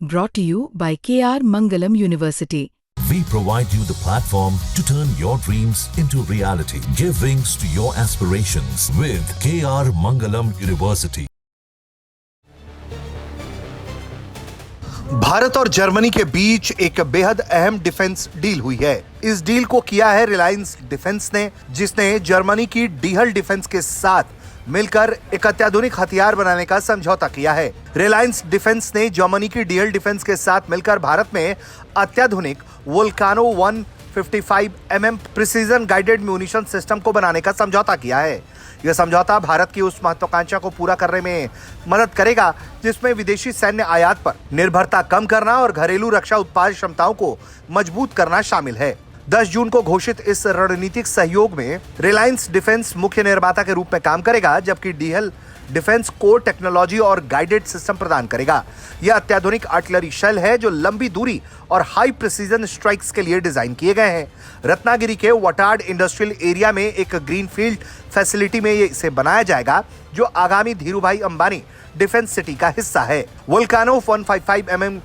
Brought to you by KR Mangalam University. We provide you the platform to turn your dreams into reality. Give wings to your aspirations with KR Mangalam University. Bharat और Germany के बीच एक बेहद अहम defence deal हुई है। इस deal को किया है रिलायंस डिफेंस ने, जिसने जर्मनी की डीहल डिफेंस के साथ मिलकर एक अत्याधुनिक हथियार बनाने का समझौता किया है। रिलायंस डिफेंस ने जर्मनी की डीहल डिफेंस के साथ मिलकर भारत में अत्याधुनिक वोल्कानो 155 mm precision guided munition system को बनाने का समझौता किया है। यह समझौता भारत की उस महत्वाकांक्षा को पूरा करने में मदद करेगा जिसमें विदेशी सैन्य आयात पर निर्भरता कम करना और घरेलू रक्षा उत्पाद क्षमताओं को मजबूत करना शामिल है। 10 जून को घोषित इस रणनीतिक सहयोग में रिलायंस डिफेंस मुख्य निर्माता के रूप में काम करेगा, जबकि डीहल डिफेंस कोर टेक्नोलॉजी और गाइडेड सिस्टम प्रदान करेगा। यह अत्याधुनिक आर्टिलरी शेल है जो लंबी दूरी और हाई प्रिसीजन स्ट्राइक्स के लिए डिजाइन किए गए हैं। रत्नागिरी के वटाड इंडस्ट्रियल एरिया में एक ग्रीनफील्ड फैसिलिटी में इसे बनाया जाएगा, जो आगामी धीरूभाई अंबानी डिफेंस सिटी का हिस्सा है। वोल्कानो 155 mm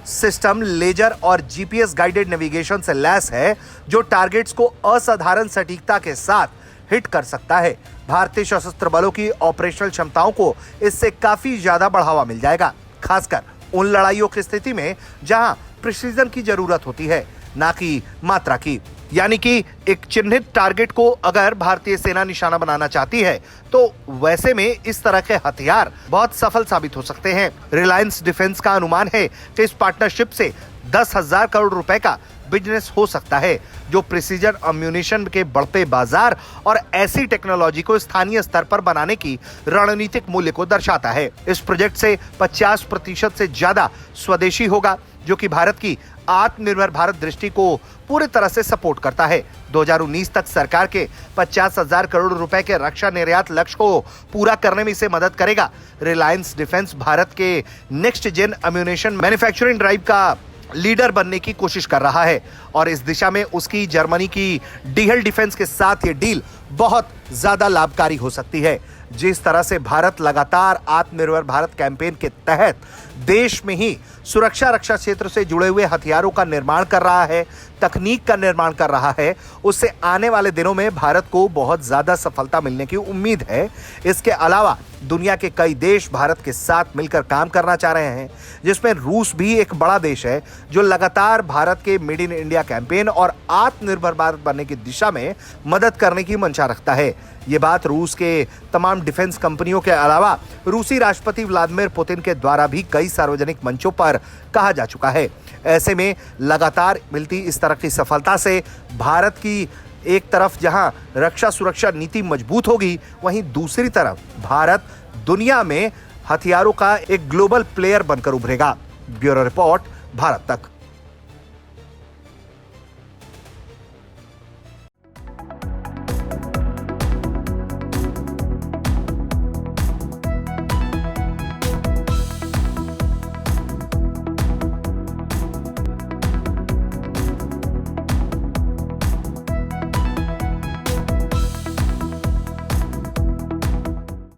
सिस्टम लेजर और जीपीएस गाइडेड नेविगेशन से लैस है, जो टारगेट्स को असाधारण सटीकता के साथ हिट कर सकता है। भारतीय सशस्त्र बलों की ऑपरेशनल क्षमताओं को इससे काफी ज्यादा बढ़ावा मिल जाएगा, खासकर उन लड़ाइयों की स्थिति में जहां प्रिसीजन की जरूरत होती है, ना कि मात्रा की। यानी कि एक चिन्हित टारगेट को अगर भारतीय सेना निशाना बनाना चाहती है तो वैसे में इस तरह के हथियार बहुत सफल साबित हो सकते हैं। रिलायंस डिफेंस का अनुमान है कि इस पार्टनरशिप से 10,000 करोड़ रुपए का बिजनेस हो सकता है, जो प्रिसीजन अम्यूनिशन के बढ़ते बाजार और ऐसी टेक्नोलॉजी को स्थानीय स्तर पर बनाने की रणनीतिक मूल्य को दर्शाता है। इस प्रोजेक्ट से 50% से ज्यादा स्वदेशी होगा, जो कि भारत की आत्मनिर्भर भारत दृष्टि को पूरी तरह से सपोर्ट करता है। 2019 तक सरकार के 50,000 करोड़ रुपए के रक्षा निर्यात लक्ष्य को पूरा करने में इसे मदद करेगा। रिलायंस डिफेंस भारत के next gen ammunition manufacturing drive का लीडर बनने की कोशिश कर रहा है और इस दिशा में उसकी जर्मनी की डीहल डिफेंस के साथ ये डील बहुत ज्यादा लाभकारी हो सकती है। जिस तरह से भारत लगातार आत्मनिर्भर भारत कैंपेन के तहत देश में ही सुरक्षा रक्षा क्षेत्र से जुड़े हुए हथियारों का निर्माण कर रहा है, तकनीक का निर्माण कर रहा है, उससे आने वाले दिनों में भारत को बहुत ज्यादा सफलता मिलने की उम्मीद है। इसके अलावा दुनिया के कई देश भारत के साथ मिलकर काम करना चाह रहे हैं, जिसमें रूस भी एक बड़ा देश है जो लगातार भारत के मेड इन इंडिया कैंपेन और आत्मनिर्भर भारत बनने की दिशा में मदद करने की मंशा रखता है। ये बात रूस के तमाम डिफेंस कंपनियों के अलावा रूसी राष्ट्रपति व्लादिमीर पुतिन के द्वारा भी कई सार्वजनिक मंचों पर कहा जा चुका है। ऐसे में लगातार मिलती इस तरह की सफलता से भारत की एक तरफ जहां रक्षा सुरक्षा नीति मजबूत होगी, वहीं दूसरी तरफ भारत दुनिया में हथियारों का एक ग्लोबल प्लेयर बनकर उभरेगा। ब्यूरो रिपोर्ट, भारत तक।